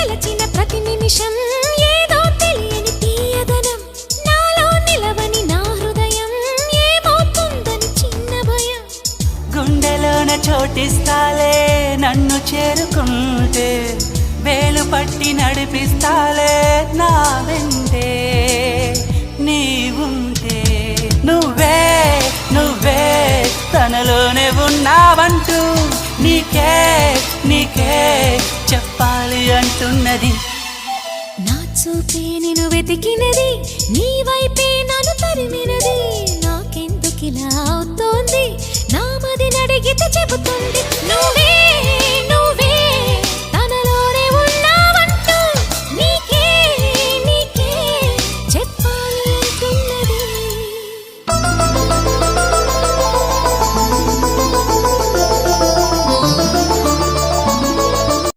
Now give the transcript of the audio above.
గెలచిన ప్రతి నిమిషం ఏదో తెలియని తీయదనం నాలో నిలవని నా హృదయం ఏమవుతుందని చిన్న భయం గుండెలోన చోటిస్తాలే నన్ను చేరుకుంటే వేలు పట్టి నడిపిస్తాలే నా వెంటే నీవుంటే నువ్వే నువ్వే తనలోనే ఉన్నావంటూ నీకే నీకే చెప్పాలి అంటున్నది నా చూపే నిన్ను వెతికినది నీ వైపే నన్ను తరిమినది నాకెందుకిలా అవుతోంది నా మది నడిగితే చెబుతుంది నువ్వే